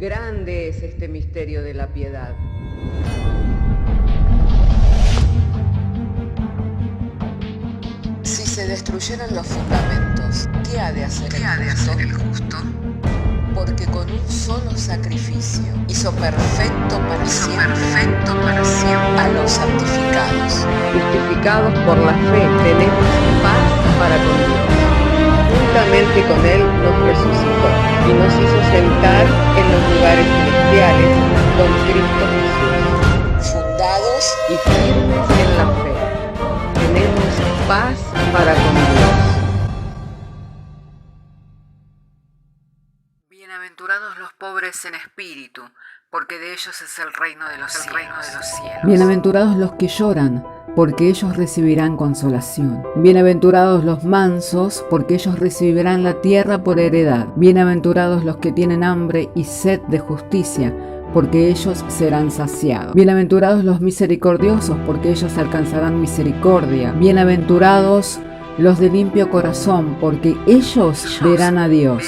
Grande es este misterio de la piedad. Si se destruyeran los fundamentos, ¿qué ha de hacer el justo? Porque con un solo sacrificio hizo perfecto para siempre a los santificados. Justificados por la fe, tenemos paz para con Dios. Juntamente con Él nos resucitó y nos hizo sentar en los lugares celestiales con Cristo Jesús. Fundados Y firmes en la fe, tenemos paz para con Dios. Bienaventurados los pobres en espíritu, porque de ellos es el reino de los cielos. Bienaventurados los que lloran, porque ellos recibirán consolación. Bienaventurados los mansos, porque ellos recibirán la tierra por heredad. Bienaventurados los que tienen hambre y sed de justicia, porque ellos serán saciados. Bienaventurados los misericordiosos, porque ellos alcanzarán misericordia. Bienaventurados los de limpio corazón, porque ellos verán a Dios.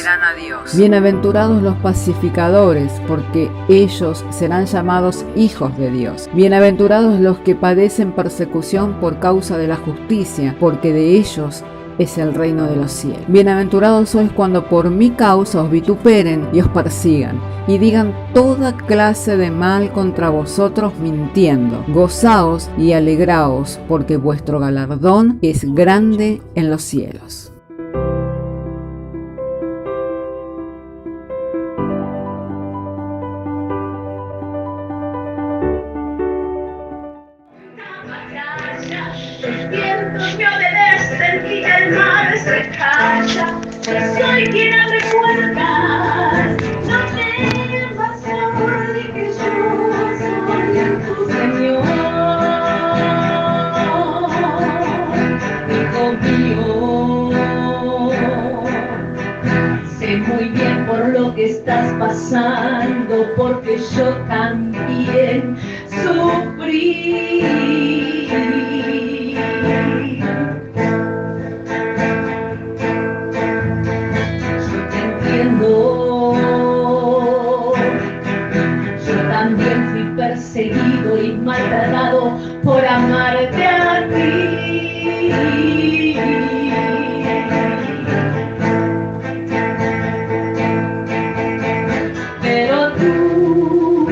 Bienaventurados los pacificadores, porque ellos serán llamados hijos de Dios. Bienaventurados los que padecen persecución por causa de la justicia, porque de ellos es el reino de los cielos. Bienaventurados sois cuando por mi causa os vituperen y os persigan, y digan toda clase de mal contra vosotros mintiendo. Gozaos y alegraos, porque vuestro galardón es grande en los cielos. Vientos me obedecen y el mar se calla. Soy quien abre puertas. No temas, Señor, que yo soy tu Señor. Hijo mío, sé muy bien por lo que estás pasando, porque yo también sufrí. Yo también fui perseguido y maltratado por amarte a ti. Pero tú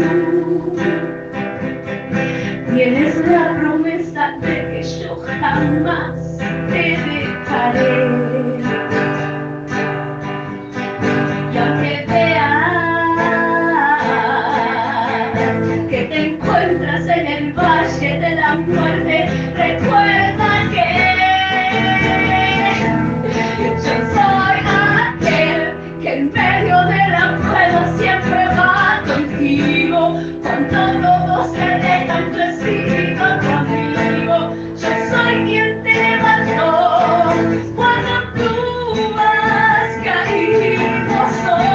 tienes la promesa de que yo jamás te dejaré. En el valle de la muerte, recuerda que yo soy aquel que en medio de la prueba siempre va contigo. Cuando todos se alejan, tú has sido tu amigo. Yo soy quien te levantó cuando tú has caído. Soy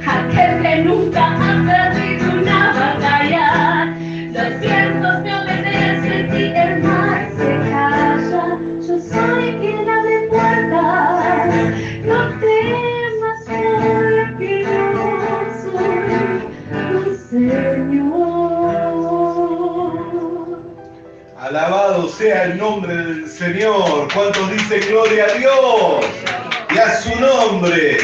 aquel que nunca ha perdido una batalla. Los vientos me obedecen y el mar se calla. Yo soy quien abre puertas. No temas, porque yo soy tu Señor. Alabado sea el nombre del Señor. ¿Cuántos dicen gloria a Dios y a su nombre?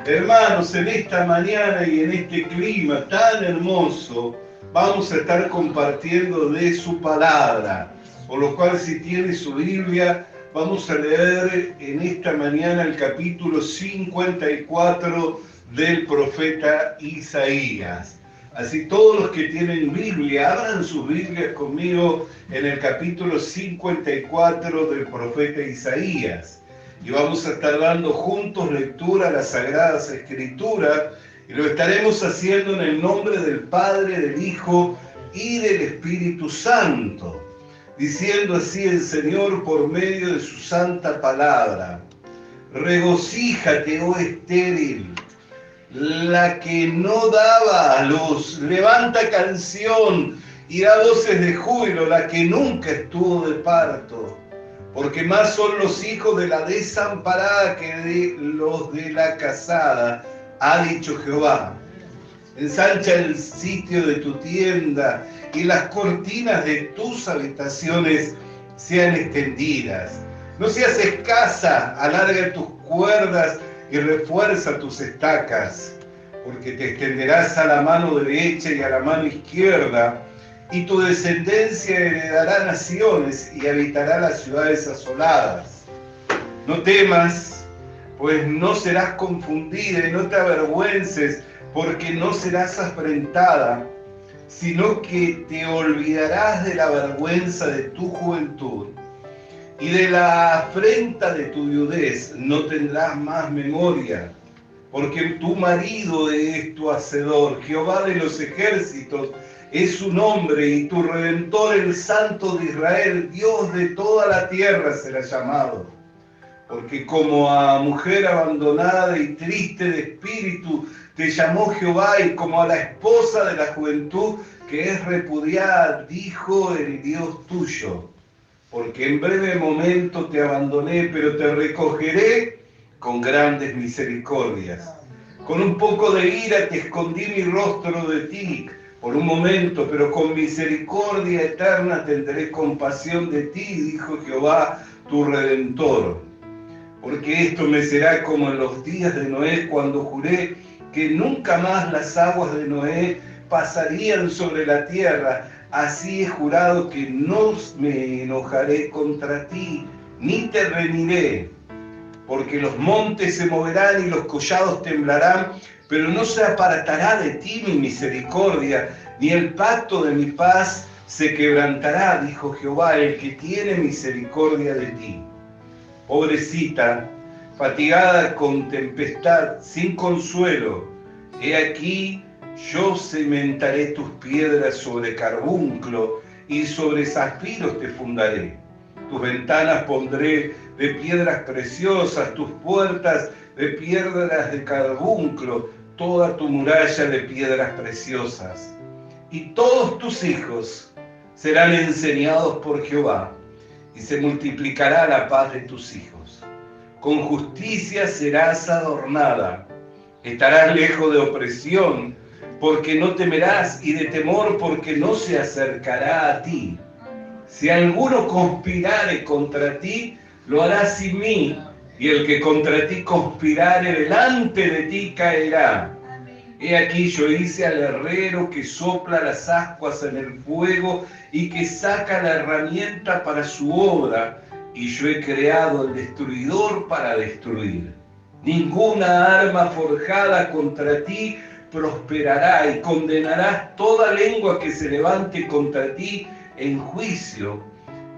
Hermanos, en esta mañana y en este clima tan hermoso, vamos a estar compartiendo de su palabra, por lo cual si tiene su Biblia, vamos a leer en esta mañana el capítulo 54 del profeta Isaías. Así todos los que tienen Biblia, abran sus Biblias conmigo en el capítulo 54 del profeta Isaías. Y vamos a estar dando juntos lectura a las Sagradas Escrituras, y lo estaremos haciendo en el nombre del Padre, del Hijo y del Espíritu Santo, diciendo así el Señor por medio de su santa palabra: regocíjate, oh estéril, la que no daba a luz, levanta canción y da voces de júbilo, la que nunca estuvo de parto. Porque más son los hijos de la desamparada que de los de la casada, ha dicho Jehová. Ensancha el sitio de tu tienda y las cortinas de tus habitaciones sean extendidas. No seas escasa, alarga tus cuerdas y refuerza tus estacas, porque te extenderás a la mano derecha y a la mano izquierda, y tu descendencia heredará naciones y habitará las ciudades asoladas. No temas, pues no serás confundida, y no te avergüences, porque no serás afrentada, sino que te olvidarás de la vergüenza de tu juventud, y de la afrenta de tu viudez no tendrás más memoria, porque tu marido es tu hacedor, Jehová de los ejércitos es su nombre, y tu Redentor, el Santo de Israel, Dios de toda la tierra será llamado. Porque como a mujer abandonada y triste de espíritu te llamó Jehová, y como a la esposa de la juventud que es repudiada, dijo el Dios tuyo. Porque en breve momento te abandoné, pero te recogeré con grandes misericordias. Con un poco de ira te escondí mi rostro de ti por un momento, pero con misericordia eterna tendré compasión de ti, dijo Jehová, tu Redentor. Porque esto me será como en los días de Noé, cuando juré que nunca más las aguas de Noé pasarían sobre la tierra. Así he jurado que no me enojaré contra ti, ni te reñiré. Porque los montes se moverán y los collados temblarán, pero no se apartará de ti mi misericordia, ni el pacto de mi paz se quebrantará, dijo Jehová, el que tiene misericordia de ti. Pobrecita, fatigada con tempestad, sin consuelo, he aquí yo cimentaré tus piedras sobre carbunclo, y sobre zafiros te fundaré. Tus ventanas pondré de piedras preciosas, tus puertas de piedras de carbunclo, toda tu muralla de piedras preciosas. Y todos tus hijos serán enseñados por Jehová, y se multiplicará la paz de tus hijos. Con justicia serás adornada, estarás lejos de opresión, porque no temerás, y de temor, porque no se acercará a ti. Si alguno conspirare contra ti, lo hará sin mí, y el que contra ti conspirare delante de ti caerá. He aquí yo hice al herrero que sopla las ascuas en el fuego y que saca la herramienta para su obra, y yo he creado el destruidor para destruir. Ninguna arma forjada contra ti prosperará, y condenarás toda lengua que se levante contra ti en juicio.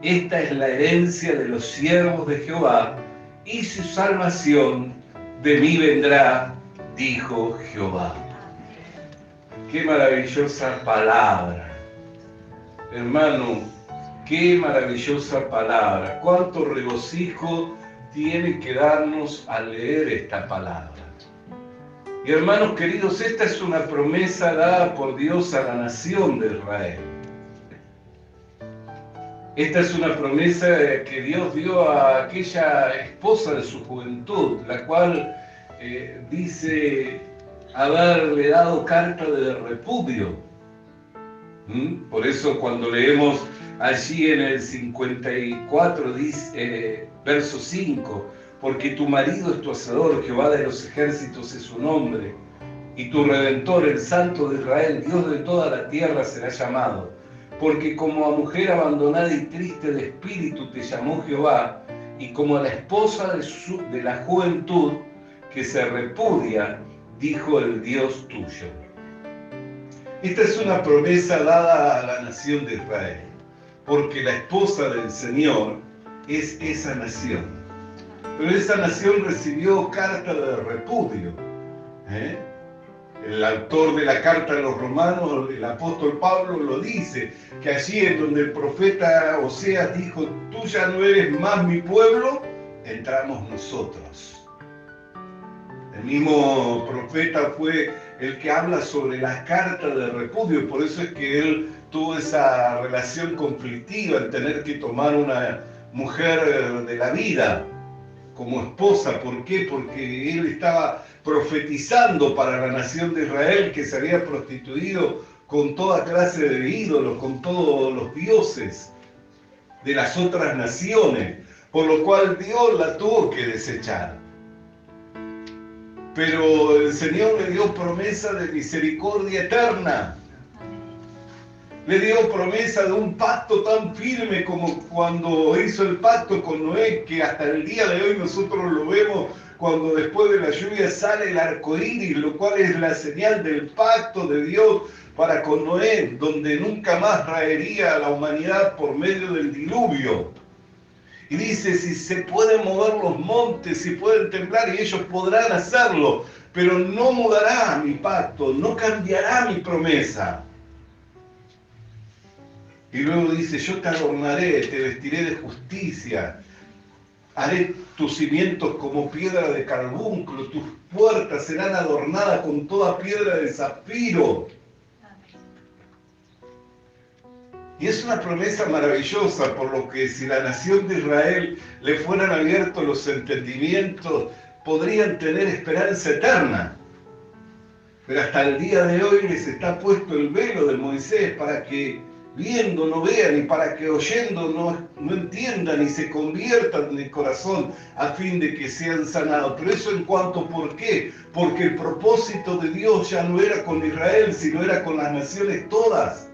Esta es la herencia de los siervos de Jehová, y su salvación de mí vendrá, dijo Jehová. Qué maravillosa palabra, hermano, qué maravillosa palabra. Cuánto regocijo tiene que darnos al leer esta palabra. Y hermanos queridos, esta es una promesa dada por Dios a la nación de Israel. Esta es una promesa que Dios dio a aquella esposa de su juventud, la cual dice haberle dado carta de repudio. Por eso cuando leemos allí en el 54, verso 5, porque tu marido es tu hacedor, Jehová de los ejércitos es su nombre, y tu Redentor, el Santo de Israel, Dios de toda la tierra será llamado. Porque como a mujer abandonada y triste de espíritu te llamó Jehová, y como a la esposa de la juventud que se repudia, dijo el Dios tuyo. Esta es una promesa dada a la nación de Israel, porque la esposa del Señor es esa nación. Pero esa nación recibió carta de repudio. El autor de la carta a los romanos, el apóstol Pablo, lo dice, que allí en donde el profeta Oseas dijo, tú ya no eres más mi pueblo, entramos nosotros. El mismo profeta fue el que habla sobre la carta de repudio, por eso es que él tuvo esa relación conflictiva, el tener que tomar una mujer de la vida como esposa. ¿Por qué? Porque él estaba profetizando para la nación de Israel que se había prostituido con toda clase de ídolos, con todos los dioses de las otras naciones, por lo cual Dios la tuvo que desechar. Pero el Señor le dio promesa de misericordia eterna. Le dio promesa de un pacto tan firme como cuando hizo el pacto con Noé, que hasta el día de hoy nosotros lo vemos cuando después de la lluvia sale el arco iris, lo cual es la señal del pacto de Dios para con Noé, donde nunca más raería a la humanidad por medio del diluvio. Y dice, si se pueden mover los montes, si pueden temblar, y ellos podrán hacerlo, pero no mudará mi pacto, no cambiará mi promesa. Y luego dice, yo te adornaré, te vestiré de justicia, haré tus cimientos como piedra de carbunclo, tus puertas serán adornadas con toda piedra de zafiro. Y es una promesa maravillosa, por lo que si la nación de Israel le fueran abiertos los entendimientos, podrían tener esperanza eterna. Pero hasta el día de hoy les está puesto el velo de Moisés para que viendo no vean y para que oyendo no entiendan y se conviertan en el corazón a fin de que sean sanados. Pero eso en cuanto, ¿por qué? Porque el propósito de Dios ya no era con Israel, sino era con las naciones todas.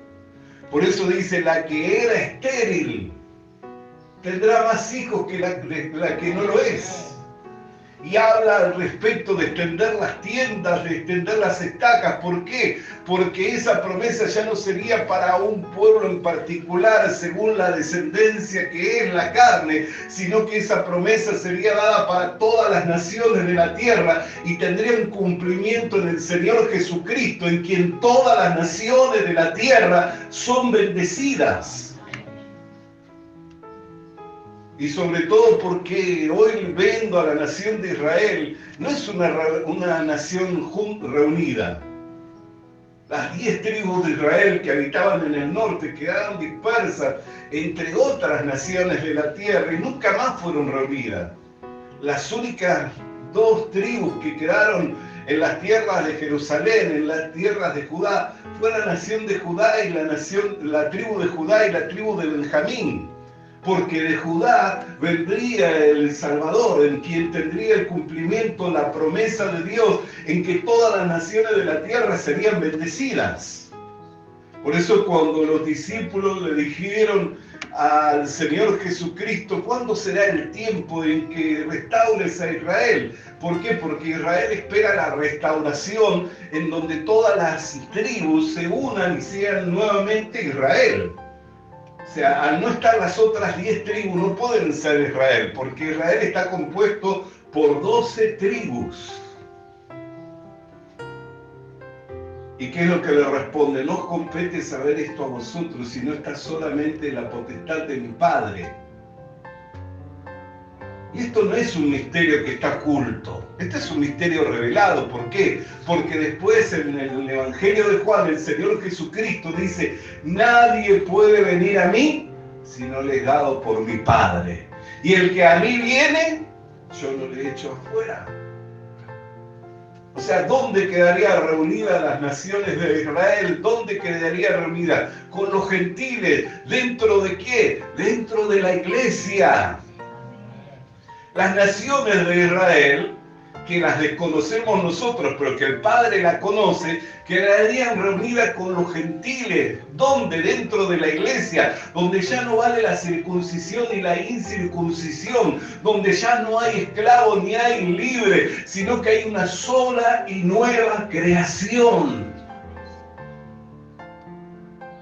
Por eso dice, la que era estéril tendrá más hijos que la que no lo es. Y habla al respecto de extender las tiendas, de extender las estacas. ¿Por qué? Porque esa promesa ya no sería para un pueblo en particular, según la descendencia que es la carne, sino que esa promesa sería dada para todas las naciones de la tierra y tendrían cumplimiento en el Señor Jesucristo, en quien todas las naciones de la tierra son bendecidas. Y sobre todo porque hoy viendo a la nación de Israel, no es una nación reunida. Las 10 tribus de Israel que habitaban en el norte quedaron dispersas entre otras naciones de la tierra y nunca más fueron reunidas. Las únicas 2 tribus que quedaron en las tierras de Jerusalén, en las tierras de Judá, fue la nación de Judá y la tribu de Judá y la tribu de Benjamín. Porque de Judá vendría el Salvador, en quien tendría el cumplimiento, la promesa de Dios, en que todas las naciones de la tierra serían bendecidas. Por eso cuando los discípulos le dijeron al Señor Jesucristo, ¿cuándo será el tiempo en que restaures a Israel? ¿Por qué? Porque Israel espera la restauración en donde todas las tribus se unan y sean nuevamente Israel. O sea, al no estar las otras 10 tribus, no pueden ser Israel, porque Israel está compuesto por 12 tribus. ¿Y qué es lo que le responde? No os compete saber esto a vosotros, sino está solamente en la potestad de mi Padre. Y esto no es un misterio que está oculto, este es un misterio revelado. ¿Por qué? Porque después en el Evangelio de Juan, el Señor Jesucristo dice, nadie puede venir a mí si no le es dado por mi Padre. Y el que a mí viene, yo no le echo afuera. O sea, ¿dónde quedaría reunida las naciones de Israel? ¿Dónde quedaría reunida? Con los gentiles. ¿Dentro de qué? Dentro de la iglesia. Las naciones de Israel, que las desconocemos nosotros, pero que el Padre la conoce, quedarían reunidas con los gentiles. ¿Dónde? Dentro de la iglesia, donde ya no vale la circuncisión ni la incircuncisión, donde ya no hay esclavo ni hay libre, sino que hay una sola y nueva creación.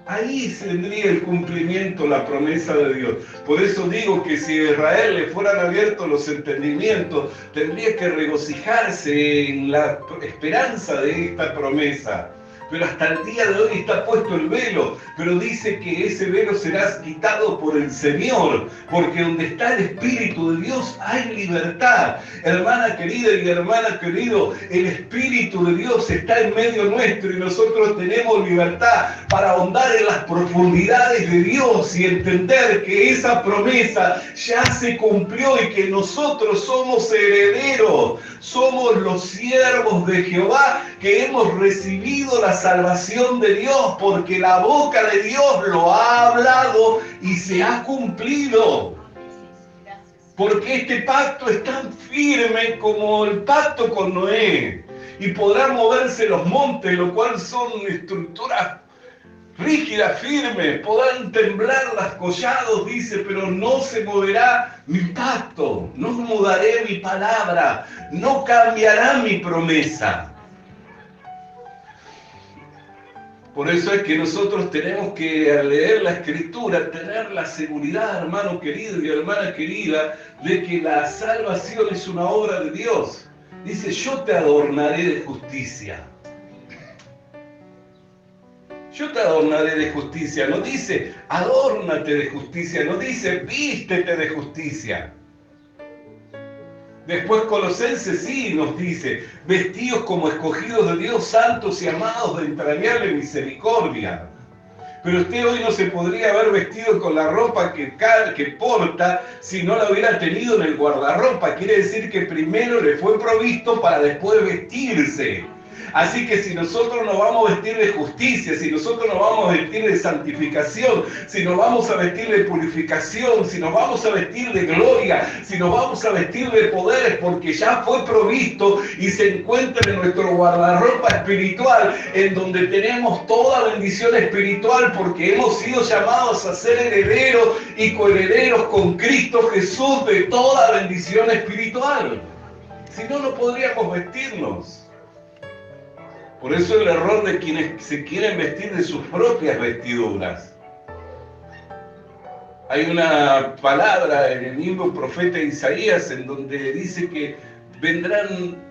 Ahí tendría el cumplimiento, la promesa de Dios. Por eso digo que si a Israel le fueran abiertos los entendimientos, tendría que regocijarse en la esperanza de esta promesa. pero hasta el día de hoy está puesto el velo, pero dice que ese velo será quitado por el Señor, porque donde está el Espíritu de Dios hay libertad. Hermana querida y hermana querido, el Espíritu de Dios está en medio nuestro y nosotros tenemos libertad para ahondar en las profundidades de Dios y entender que esa promesa ya se cumplió y que nosotros somos herederos, somos los siervos de Jehová que hemos recibido la salvación de Dios, porque la boca de Dios lo ha hablado y se ha cumplido. Porque este pacto es tan firme como el pacto con Noé, y podrán moverse los montes, lo cual son estructuras rígidas, firmes, podrán temblar los collados, dice, pero no se moverá mi pacto, no mudaré mi palabra, no cambiará mi promesa. Por eso es que nosotros tenemos que, al leer la Escritura, tener la seguridad, hermano querido y hermana querida, de que la salvación es una obra de Dios. Dice, yo te adornaré de justicia. Yo te adornaré de justicia. No dice, adórnate de justicia. No dice, vístete de justicia. Después Colosenses sí nos dice, vestidos como escogidos de Dios, santos y amados de entrañable misericordia. Pero usted hoy no se podría haber vestido con la ropa que porta si no la hubiera tenido en el guardarropa. Quiere decir que primero le fue provisto para después vestirse. Así que si nosotros nos vamos a vestir de justicia, si nosotros nos vamos a vestir de santificación, si nos vamos a vestir de purificación, si nos vamos a vestir de gloria, si nos vamos a vestir de poderes, porque ya fue provisto y se encuentra en nuestro guardarropa espiritual, en donde tenemos toda bendición espiritual, porque hemos sido llamados a ser herederos y coherederos con Cristo Jesús de toda bendición espiritual. Si no, no podríamos vestirnos. Por eso el error de quienes se quieren vestir de sus propias vestiduras. Hay una palabra en el mismo profeta Isaías en donde dice que vendrán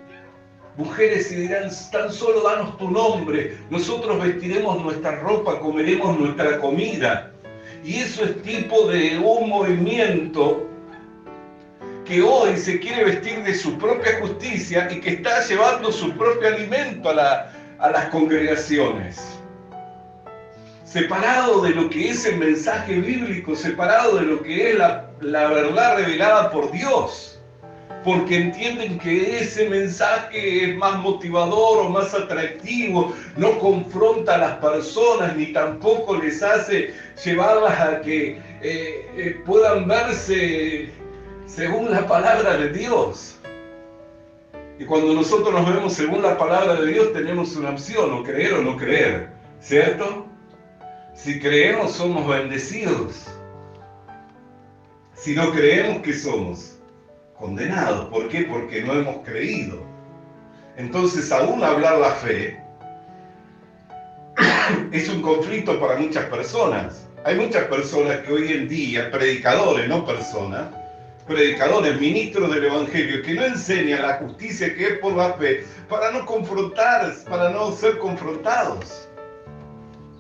mujeres y dirán, tan solo danos tu nombre, nosotros vestiremos nuestra ropa, comeremos nuestra comida. Y eso es tipo de un movimiento que hoy se quiere vestir de su propia justicia y que está llevando su propio alimento a las congregaciones. Separado de lo que es el mensaje bíblico, separado de lo que es la verdad revelada por Dios. Porque entienden que ese mensaje es más motivador o más atractivo, no confronta a las personas ni tampoco les hace llevarlas a que puedan verse según la palabra de Dios. Y cuando nosotros nos vemos según la palabra de Dios, tenemos una opción, o creer o no creer, ¿cierto? Si creemos, somos bendecidos. Si no creemos, ¿qué somos? Condenados. ¿Por qué? Porque no hemos creído. Entonces, aún hablar la fe es un conflicto para muchas personas. Hay muchas personas que hoy en día, predicadores, no personas, predicadores, ministros del Evangelio, que no enseñan la justicia que es por la fe, para no confrontar, para no ser confrontados.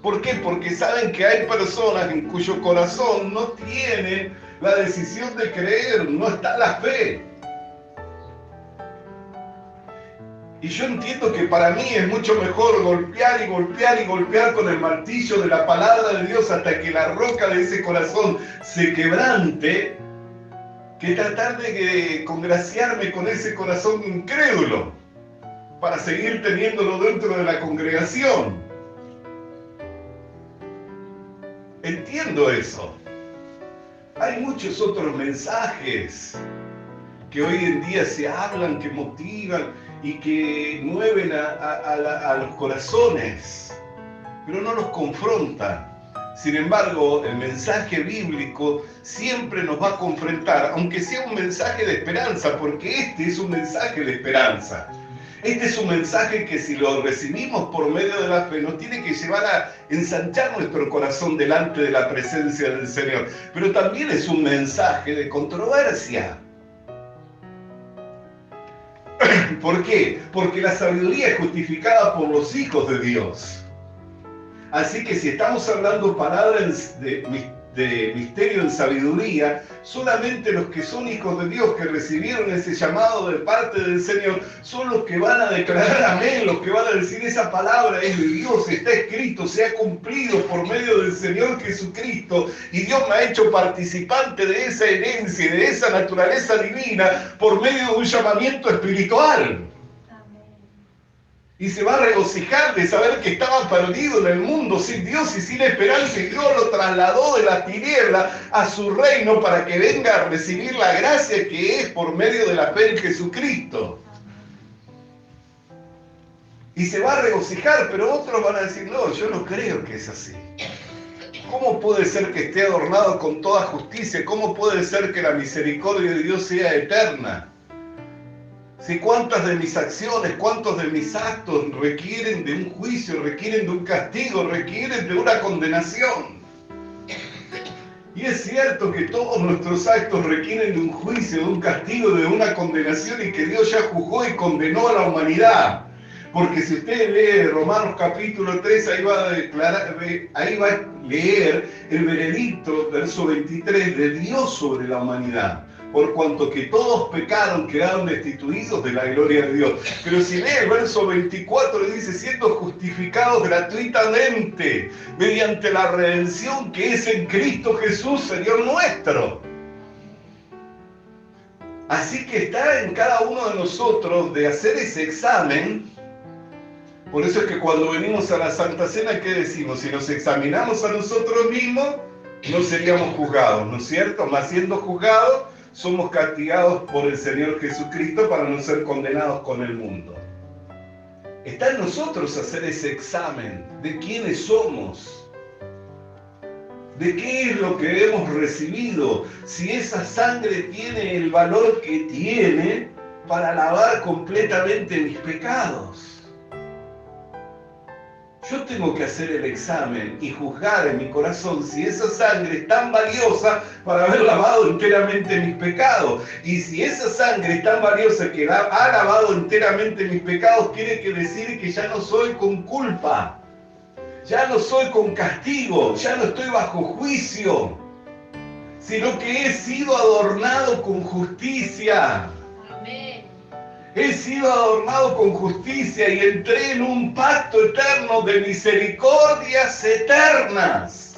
¿Por qué? Porque saben que hay personas en cuyo corazón no tienen la decisión de creer, no está la fe. Y yo entiendo que para mí es mucho mejor golpear y golpear y golpear con el martillo de la palabra de Dios hasta que la roca de ese corazón se quebrante, que tratar de congraciarme con ese corazón incrédulo para seguir teniéndolo dentro de la congregación. Entiendo eso. Hay muchos otros mensajes que hoy en día se hablan, que motivan y que mueven a los corazones, pero no los confrontan. Sin embargo, el mensaje bíblico siempre nos va a confrontar, aunque sea un mensaje de esperanza, porque este es un mensaje de esperanza. Este es un mensaje que si lo recibimos por medio de la fe nos tiene que llevar a ensanchar nuestro corazón delante de la presencia del Señor. Pero también es un mensaje de controversia. ¿Por qué? Porque la sabiduría es justificada por los hijos de Dios. Así que si estamos hablando palabras de misterio en sabiduría, solamente los que son hijos de Dios, que recibieron ese llamado de parte del Señor, son los que van a declarar amén, los que van a decir esa palabra es de Dios, está escrito, se ha cumplido por medio del Señor Jesucristo, y Dios me ha hecho participante de esa herencia, de esa naturaleza divina, por medio de un llamamiento espiritual. Y se va a regocijar de saber que estaba perdido en el mundo sin Dios y sin esperanza, y Dios lo trasladó de la tiniebla a su reino para que venga a recibir la gracia que es por medio de la fe en Jesucristo. Y se va a regocijar, pero otros van a decir, no, yo no creo que es así. ¿Cómo puede ser que esté adornado con toda justicia? ¿Cómo puede ser que la misericordia de Dios sea eterna? Si cuántas de mis acciones, cuántos de mis actos requieren de un juicio, requieren de un castigo, requieren de una condenación. Y es cierto que todos nuestros actos requieren de un juicio, de un castigo, de una condenación, y que Dios ya juzgó y condenó a la humanidad. Porque si usted lee Romanos capítulo 3, ahí va a leer el veredicto, verso 23, de Dios sobre la humanidad. Por cuanto que todos pecaron, quedaron destituidos de la gloria de Dios. Pero si lee el verso 24, le dice, siendo justificados gratuitamente, mediante la redención que es en Cristo Jesús, Señor nuestro. Así que está en cada uno de nosotros de hacer ese examen. Por eso es que cuando venimos a la Santa Cena, ¿qué decimos? Si nos examinamos a nosotros mismos, no seríamos juzgados, ¿no es cierto? Mas siendo juzgados, somos castigados por el Señor Jesucristo para no ser condenados con el mundo. Está en nosotros hacer ese examen de quiénes somos, de qué es lo que hemos recibido, si esa sangre tiene el valor que tiene para lavar completamente mis pecados. Yo tengo que hacer el examen y juzgar en mi corazón si esa sangre es tan valiosa para haber lavado enteramente mis pecados. Y si esa sangre es tan valiosa que ha lavado enteramente mis pecados, quiere decir que ya no soy con culpa, ya no soy con castigo, ya no estoy bajo juicio, sino que he sido adornado con justicia. Amén. He sido adornado con justicia y entré en un pacto eterno de misericordias eternas.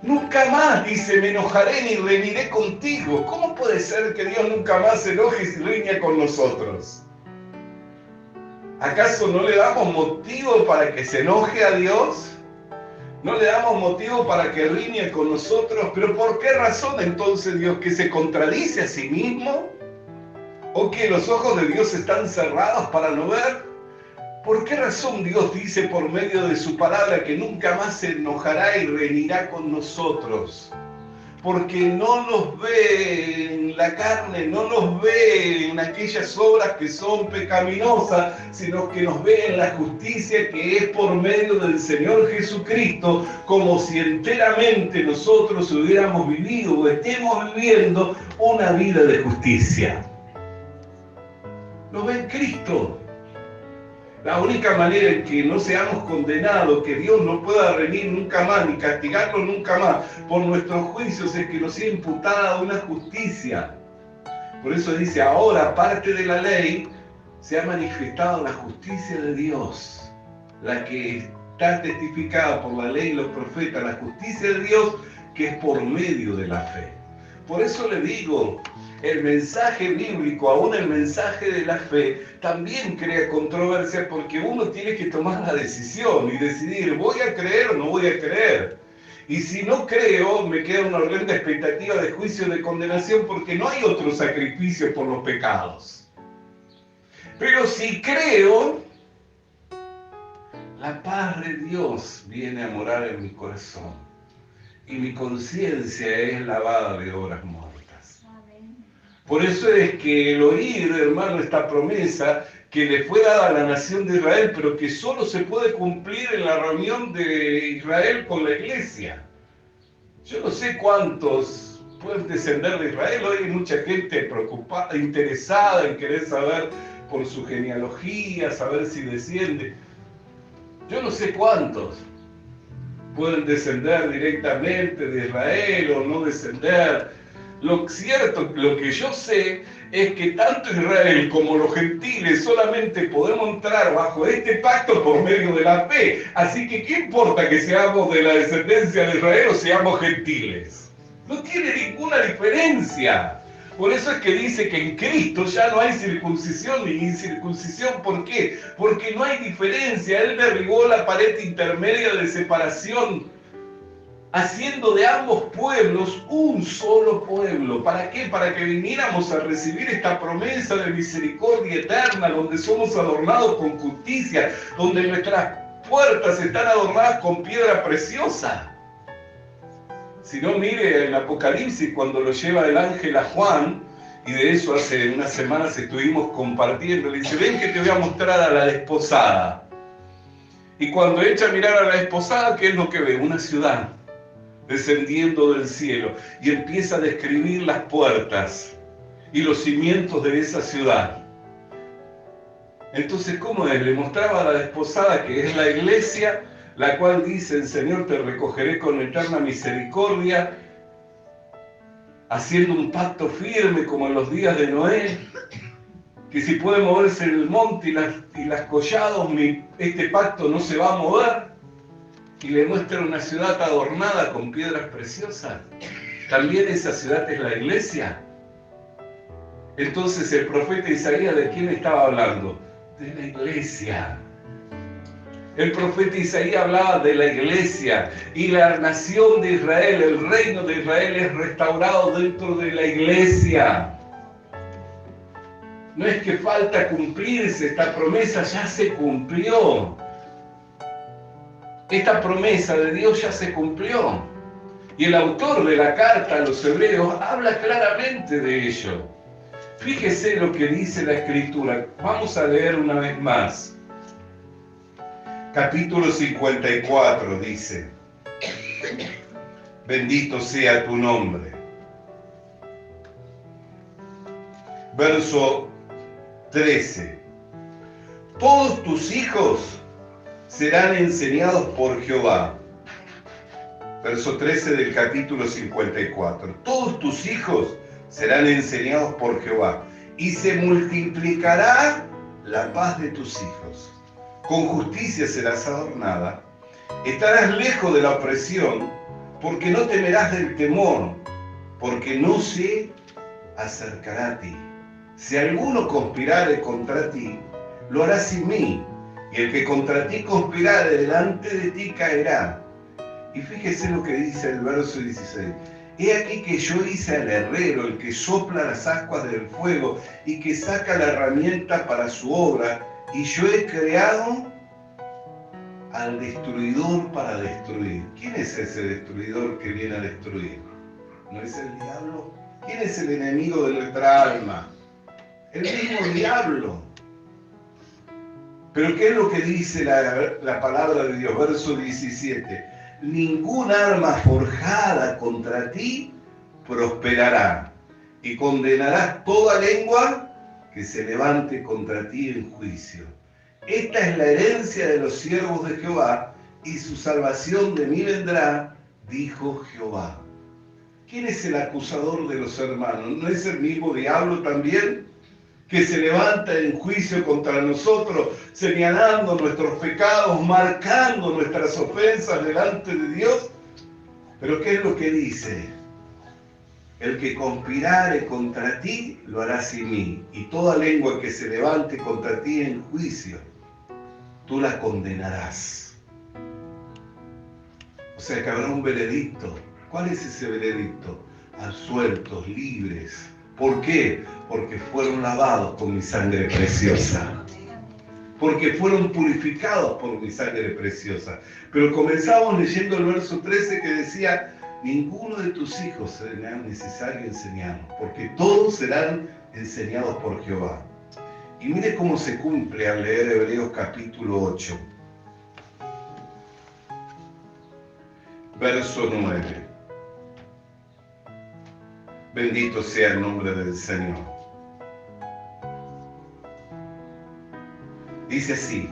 Nunca más, dice, me enojaré ni reñiré contigo. ¿Cómo puede ser que Dios nunca más se enoje y riña con nosotros? ¿Acaso no le damos motivo para que se enoje a Dios? ¿No le damos motivo para que riñe con nosotros? ¿Pero por qué razón entonces Dios, que se contradice a sí mismo? ¿O que los ojos de Dios están cerrados para no ver? ¿Por qué razón Dios dice por medio de su palabra que nunca más se enojará y reñirá con nosotros? Porque no nos ve en la carne, no nos ve en aquellas obras que son pecaminosas, sino que nos ve en la justicia que es por medio del Señor Jesucristo, como si enteramente nosotros hubiéramos vivido o estemos viviendo una vida de justicia. Nos ve en Cristo. La única manera en que no seamos condenados, que Dios no pueda reñir nunca más, ni castigarnos nunca más por nuestros juicios, es que nos sea imputada una justicia. Por eso dice, ahora, aparte de la ley, se ha manifestado la justicia de Dios, la que está testificada por la ley y los profetas, la justicia de Dios que es por medio de la fe. Por eso le digo, el mensaje bíblico, aún el mensaje de la fe, también crea controversia porque uno tiene que tomar la decisión y decidir, ¿voy a creer o no voy a creer? Y si no creo, me queda una horrenda expectativa de juicio y de condenación porque no hay otro sacrificio por los pecados. Pero si creo, la paz de Dios viene a morar en mi corazón y mi conciencia es lavada de obras muertas. Por eso es que el oír, hermano, esta promesa que le fue dada a la nación de Israel, pero que solo se puede cumplir en la reunión de Israel con la iglesia. Yo no sé cuántos pueden descender de Israel. Hoy hay mucha gente preocupada, interesada en querer saber por su genealogía, saber si desciende. Yo no sé cuántos pueden descender directamente de Israel o no descender. Lo cierto, lo que yo sé es que tanto Israel como los gentiles solamente podemos entrar bajo este pacto por medio de la fe. Así que, ¿qué importa que seamos de la descendencia de Israel o seamos gentiles? No tiene ninguna diferencia. Por eso es que dice que en Cristo ya no hay circuncisión ni incircuncisión. ¿Por qué? Porque no hay diferencia. Él derribó la pared intermedia de separación, haciendo de ambos pueblos un solo pueblo. ¿Para qué? Para que viniéramos a recibir esta promesa de misericordia eterna, donde somos adornados con justicia, donde nuestras puertas están adornadas con piedra preciosa. Si no, mire en Apocalipsis cuando lo lleva el ángel a Juan, y de eso hace unas semanas estuvimos compartiendo, le dice, ven que te voy a mostrar a la desposada. Y cuando echa a mirar a la desposada, ¿qué es lo que ve? Una ciudad descendiendo del cielo, y empieza a describir las puertas y los cimientos de esa ciudad. Entonces, ¿cómo es? Le mostraba a la desposada que es la iglesia, la cual dice, el Señor te recogeré con eterna misericordia, haciendo un pacto firme como en los días de Noé, que si puede moverse el monte y las collados, este pacto no se va a mover. Y le muestra una ciudad adornada con piedras preciosas. También esa ciudad es la iglesia. Entonces el profeta Isaías, ¿de quién estaba hablando? De la iglesia. El profeta Isaías hablaba de la iglesia, y la nación de Israel, el reino de Israel es restaurado dentro de la iglesia. No es que falta cumplirse, esta promesa ya se cumplió. Esta promesa de Dios ya se cumplió. Y el autor de la carta a los hebreos habla claramente de ello. Fíjese lo que dice la Escritura. Vamos a leer una vez más. Capítulo 54 dice, bendito sea tu nombre. Verso 13. Todos tus hijos serán enseñados por Jehová. Verso 13 del capítulo 54. Todos tus hijos serán enseñados por Jehová, y se multiplicará la paz de tus hijos. Con justicia serás adornada. Estarás lejos de la opresión, porque no temerás del temor, porque no se acercará a ti. Si alguno conspirare contra ti, lo hará sin mí, y el que contra ti conspirare delante de ti caerá. Y fíjese lo que dice el verso 16. He aquí que yo hice al herrero, el que sopla las ascuas del fuego y que saca la herramienta para su obra, y yo he creado al destruidor para destruir. ¿Quién es ese destruidor que viene a destruir? ¿No es el diablo? ¿Quién es el enemigo de nuestra alma? El mismo diablo. Pero ¿qué es lo que dice la palabra de Dios? Verso 17. Ningún arma forjada contra ti prosperará, y condenarás toda lengua que se levante contra ti en juicio. Esta es la herencia de los siervos de Jehová, y su salvación de mí vendrá, dijo Jehová. ¿Quién es el acusador de los hermanos? ¿No es el mismo diablo también, que se levanta en juicio contra nosotros, señalando nuestros pecados, marcando nuestras ofensas delante de Dios? Pero ¿qué es lo que dice? El que conspirare contra ti, lo hará sin mí, y toda lengua que se levante contra ti en juicio, tú la condenarás. O sea que habrá un veredicto. ¿Cuál es ese veredicto? Absueltos, libres. ¿Por qué? Porque fueron lavados con mi sangre preciosa. Porque fueron purificados por mi sangre preciosa. Pero comenzamos leyendo el verso 13 que decía, ninguno de tus hijos será necesario enseñarlos, porque todos serán enseñados por Jehová. Y mire cómo se cumple al leer Hebreos capítulo 8. Verso 9. Bendito sea el nombre del Señor. Dice así,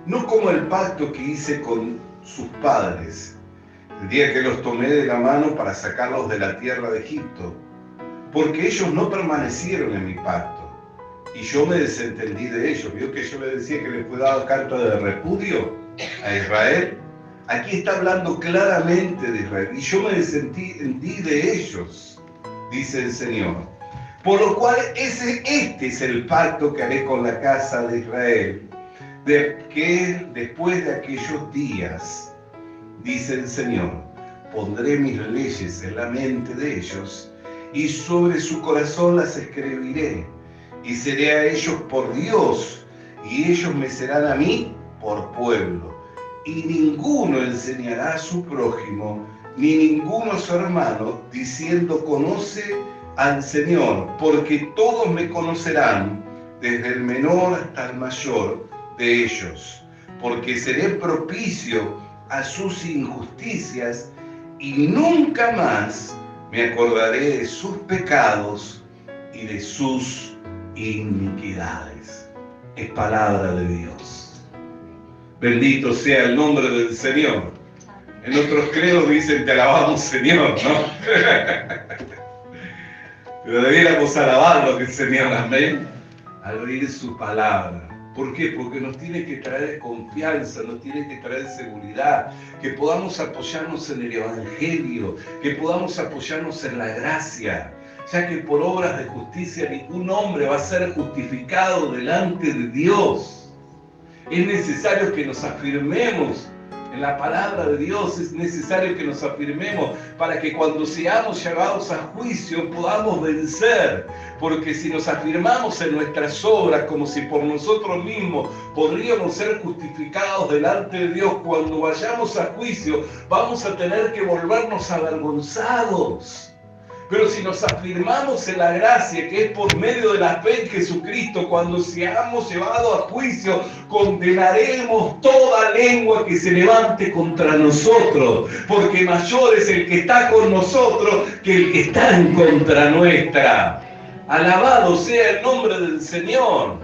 no como el pacto que hice con sus padres, el día que los tomé de la mano para sacarlos de la tierra de Egipto, porque ellos no permanecieron en mi pacto, y yo me desentendí de ellos. ¿Vio que yo le decía que le fue dado carta de repudio a Israel? Aquí está hablando claramente de Israel, y yo me desentendí de ellos, dice el Señor. Por lo cual este es el pacto que haré con la casa de Israel, de que después de aquellos días, dice el Señor, pondré mis leyes en la mente de ellos, y sobre su corazón las escribiré, y seré a ellos por Dios, y ellos me serán a mí por pueblo. Y ninguno enseñará a su prójimo, ni ninguno a su hermano, diciendo, conoce al Señor, porque todos me conocerán, desde el menor hasta el mayor de ellos, porque seré propicio a sus injusticias, y nunca más me acordaré de sus pecados y de sus iniquidades. Es palabra de Dios. Bendito sea el nombre del Señor. En otros credos dicen, te alabamos, Señor, ¿no? Pero debiéramos alabarlo, que el Señor, amén, al oír su palabra. ¿Por qué? Porque nos tiene que traer confianza, nos tiene que traer seguridad, que podamos apoyarnos en el Evangelio, que podamos apoyarnos en la gracia, ya que por obras de justicia ningún hombre va a ser justificado delante de Dios. Es necesario que nos afirmemos en la palabra de Dios, es necesario que nos afirmemos para que cuando seamos llevados a juicio podamos vencer, porque si nos afirmamos en nuestras obras como si por nosotros mismos podríamos ser justificados delante de Dios, cuando vayamos a juicio vamos a tener que volvernos avergonzados. Pero si nos afirmamos en la gracia, que es por medio de la fe en Jesucristo, cuando seamos llevados a juicio, condenaremos toda lengua que se levante contra nosotros, porque mayor es el que está con nosotros que el que está en contra nuestra. Alabado sea el nombre del Señor.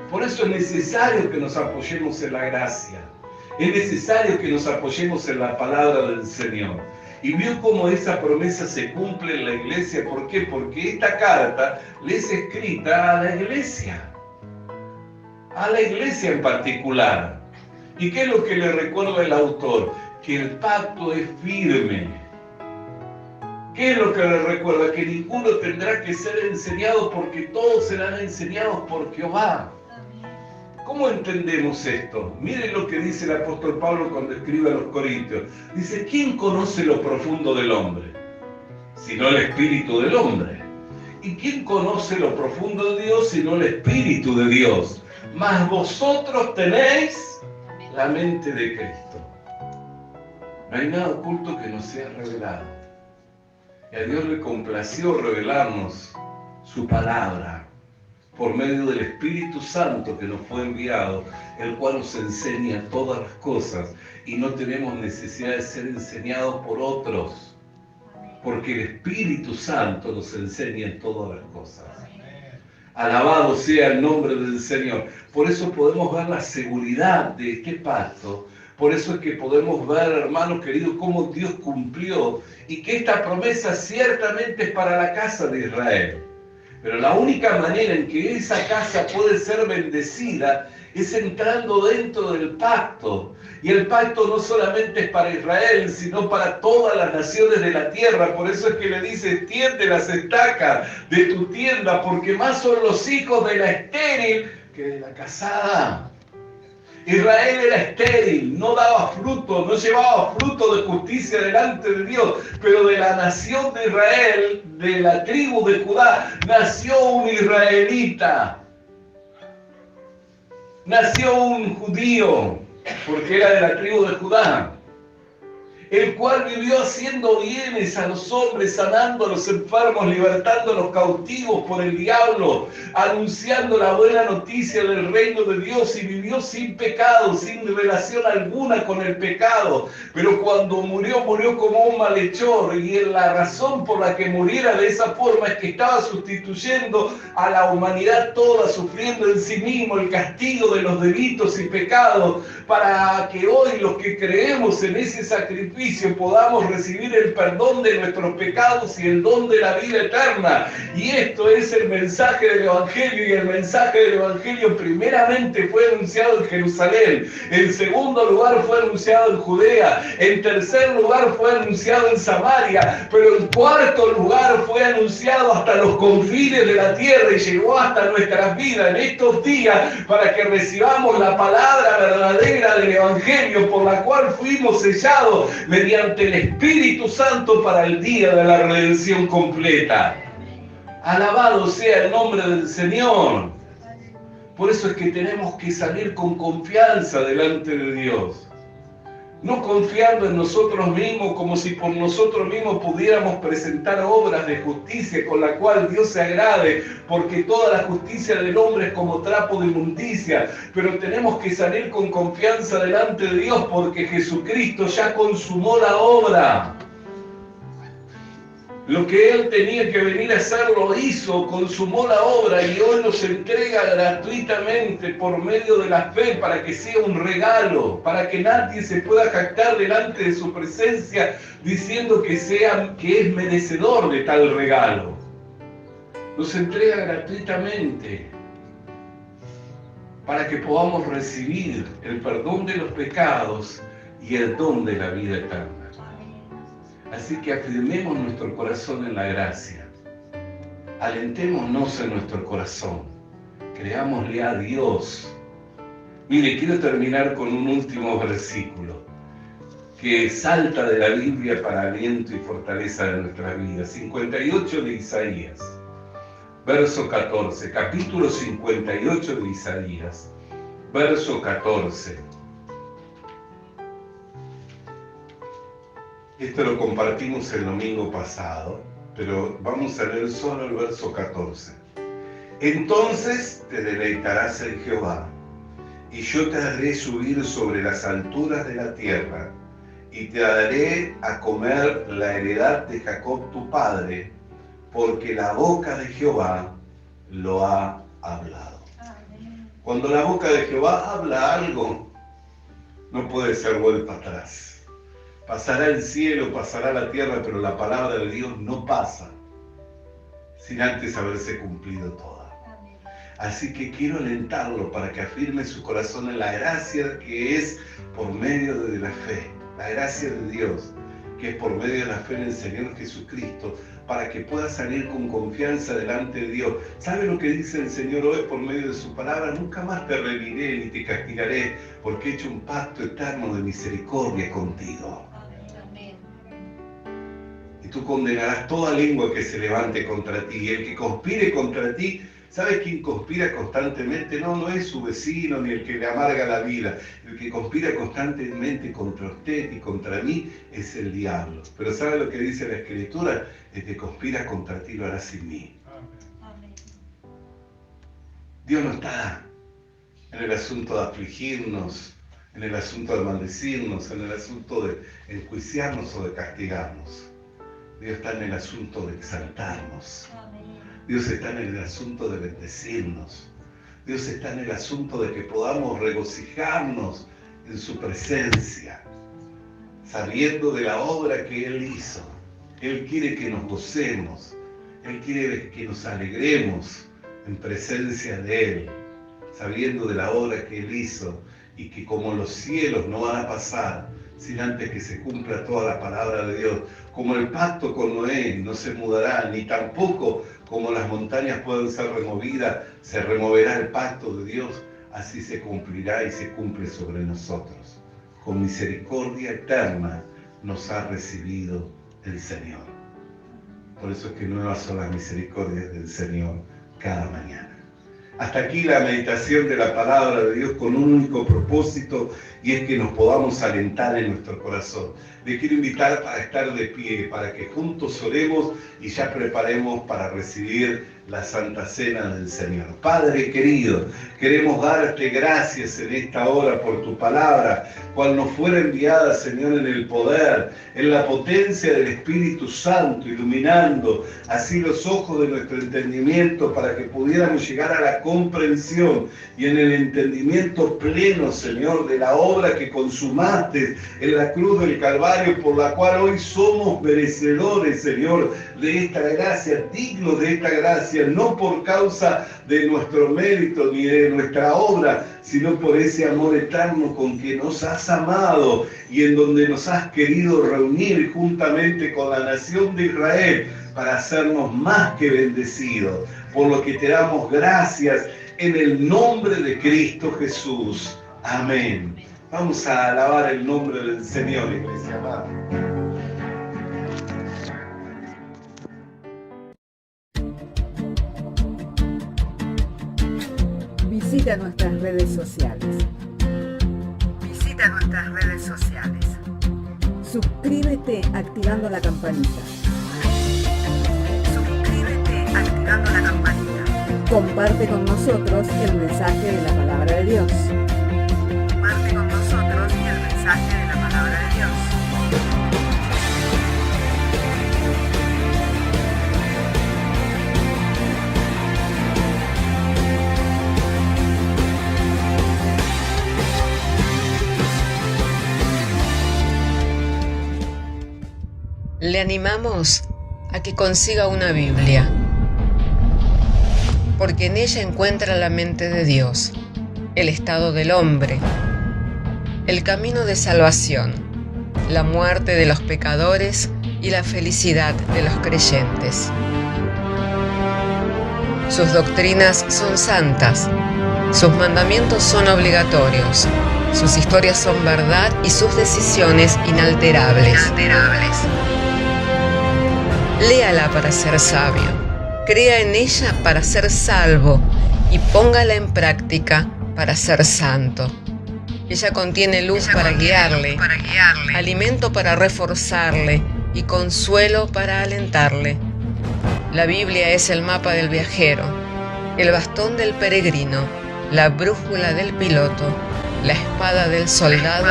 Por eso es necesario que nos apoyemos en la gracia. Es necesario que nos apoyemos en la palabra del Señor. Y vio cómo esa promesa se cumple en la iglesia. ¿Por qué? Porque esta carta le es escrita a la iglesia en particular. ¿Y qué es lo que le recuerda el autor? Que el pacto es firme. ¿Qué es lo que le recuerda? Que ninguno tendrá que ser enseñado, porque todos serán enseñados por Jehová. ¿Cómo entendemos esto? Miren lo que dice el apóstol Pablo cuando escribe a los Corintios. Dice, ¿quién conoce lo profundo del hombre? Sino el espíritu del hombre. ¿Y quién conoce lo profundo de Dios sino el espíritu de Dios? Mas vosotros tenéis la mente de Cristo. No hay nada oculto que no sea revelado. Y a Dios le complació revelarnos su palabra por medio del Espíritu Santo que nos fue enviado, el cual nos enseña todas las cosas, y no tenemos necesidad de ser enseñados por otros, porque el Espíritu Santo nos enseña todas las cosas. Alabado sea el nombre del Señor. Por eso podemos ver la seguridad de este pacto. Por eso es que podemos ver, hermanos queridos, cómo Dios cumplió, y que esta promesa ciertamente es para la casa de Israel. Pero la única manera en que esa casa puede ser bendecida es entrando dentro del pacto. Y el pacto no solamente es para Israel, sino para todas las naciones de la tierra. Por eso es que le dice, extiende las estacas de tu tienda, porque más son los hijos de la estéril que de la casada. Israel era estéril, no daba fruto, no llevaba fruto de justicia delante de Dios, pero de la nación de Israel, de la tribu de Judá, nació un israelita, nació un judío, porque era de la tribu de Judá. el cual vivió haciendo bienes a los hombres, sanando a los enfermos, libertando a los cautivos por el diablo, anunciando la buena noticia del reino de Dios, y vivió sin pecado, sin relación alguna con el pecado. Pero cuando murió, murió como un malhechor, y la razón por la que muriera de esa forma es que estaba sustituyendo a la humanidad toda, sufriendo en sí mismo el castigo de los delitos y pecados, para que hoy los que creemos en ese sacrificio podamos recibir el perdón de nuestros pecados y el don de la vida eterna. Y esto es el mensaje del Evangelio, y el mensaje del Evangelio primeramente fue anunciado en Jerusalén, en segundo lugar fue anunciado en Judea, en tercer lugar fue anunciado en Samaria, pero en cuarto lugar fue anunciado hasta los confines de la tierra y llegó hasta nuestras vidas en estos días, para que recibamos la palabra verdadera del Evangelio, por la cual fuimos sellados mediante el Espíritu Santo para el día de la redención completa. Alabado sea el nombre del Señor. Por eso es que tenemos que salir con confianza delante de Dios. No confiando en nosotros mismos como si por nosotros mismos pudiéramos presentar obras de justicia con la cual Dios se agrade, porque toda la justicia del hombre es como trapo de inmundicia. Pero tenemos que salir con confianza delante de Dios, porque Jesucristo ya consumó la obra. Lo que Él tenía que venir a hacer lo hizo, consumó la obra, y hoy nos entrega gratuitamente por medio de la fe, para que sea un regalo, para que nadie se pueda jactar delante de su presencia diciendo que es merecedor de tal regalo. Nos entrega gratuitamente para que podamos recibir el perdón de los pecados y el don de la vida eterna. Así que afirmemos nuestro corazón en la gracia. Alentémonos en nuestro corazón. Creámosle a Dios. Mire, quiero terminar con un último versículo que salta de la Biblia para aliento y fortaleza de nuestra vida. 58 de Isaías, verso 14. Capítulo 58 de Isaías, verso 14. Esto lo compartimos el domingo pasado, pero vamos a leer solo el verso 14. Entonces te deleitarás en Jehová, y yo te haré subir sobre las alturas de la tierra, y te daré a comer la heredad de Jacob tu padre, porque la boca de Jehová lo ha hablado. Cuando la boca de Jehová habla algo, no puede ser vuelta atrás. Pasará el cielo, pasará la tierra, pero la palabra de Dios no pasa sin antes haberse cumplido toda. Así que quiero alentarlo para que afirme su corazón en la gracia que es por medio de la fe, la gracia de Dios, que es por medio de la fe en el Señor Jesucristo, para que pueda salir con confianza delante de Dios. ¿Sabe lo que dice el Señor hoy por medio de su palabra? Nunca más te reñiré ni te castigaré, porque he hecho un pacto eterno de misericordia contigo. Y tú condenarás toda lengua que se levante contra ti, y el que conspire contra ti. ¿Sabes quién conspira constantemente? No es su vecino ni el que le amarga la vida. El que conspira constantemente contra usted y contra mí es el diablo. Pero ¿sabe lo que dice la Escritura? El que conspira contra ti lo hará sin mí. Amén. Dios no está en el asunto de afligirnos, en el asunto de maldecirnos, en el asunto de enjuiciarnos o de castigarnos. Dios está en el asunto de exaltarnos. Amén. Dios está en el asunto de bendecirnos. Dios está en el asunto de que podamos regocijarnos en su presencia, sabiendo de la obra que Él hizo. Él quiere que nos gocemos. Él quiere que nos alegremos en presencia de Él, sabiendo de la obra que Él hizo, y que como los cielos no van a pasar sin antes que se cumpla toda la palabra de Dios, como el pacto con Noé no se mudará, ni tampoco como las montañas pueden ser removidas, se removerá el pacto de Dios, así se cumplirá y se cumple sobre nosotros. Con misericordia eterna nos ha recibido el Señor. Por eso es que nuevas son las misericordias del Señor cada mañana. Hasta aquí la meditación de la palabra de Dios con un único propósito, y es que nos podamos alentar en nuestro corazón. Les quiero invitar para estar de pie, para que juntos oremos y ya preparemos para recibir la Santa Cena del Señor. Padre querido, queremos darte gracias en esta hora por tu palabra, cual nos fuera enviada, Señor, en el poder, en la potencia del Espíritu Santo, iluminando así los ojos de nuestro entendimiento para que pudiéramos llegar a la comprensión y en el entendimiento pleno, Señor, de la obra que consumaste en la cruz del Calvario, por la cual hoy somos merecedores, Señor, de esta gracia, dignos de esta gracia, no por causa de nuestro mérito ni de nuestra obra, sino por ese amor eterno con que nos has amado y en donde nos has querido reunir juntamente con la nación de Israel para hacernos más que bendecidos, por lo que te damos gracias en el nombre de Cristo Jesús. Amén. Vamos a alabar el nombre del Señor, iglesia amada. Visita nuestras redes sociales. Visita nuestras redes sociales. Suscríbete activando la campanita. Suscríbete activando la campanita. Comparte con nosotros el mensaje de la palabra de Dios. Comparte con nosotros el mensaje de la palabra de Dios. Le animamos a que consiga una Biblia, porque en ella encuentra la mente de Dios, el estado del hombre, el camino de salvación, la muerte de los pecadores y la felicidad de los creyentes. Sus doctrinas son santas, sus mandamientos son obligatorios, sus historias son verdad y sus decisiones inalterables. Léala para ser sabio, crea en ella para ser salvo y póngala en práctica para ser santo. Ella contiene luz para guiarle, alimento para reforzarle y consuelo para alentarle. La Biblia es el mapa del viajero, el bastón del peregrino, la brújula del piloto, la espada del soldado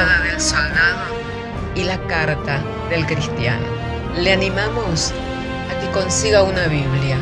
y la carta del cristiano. Le animamos a que consiga una Biblia,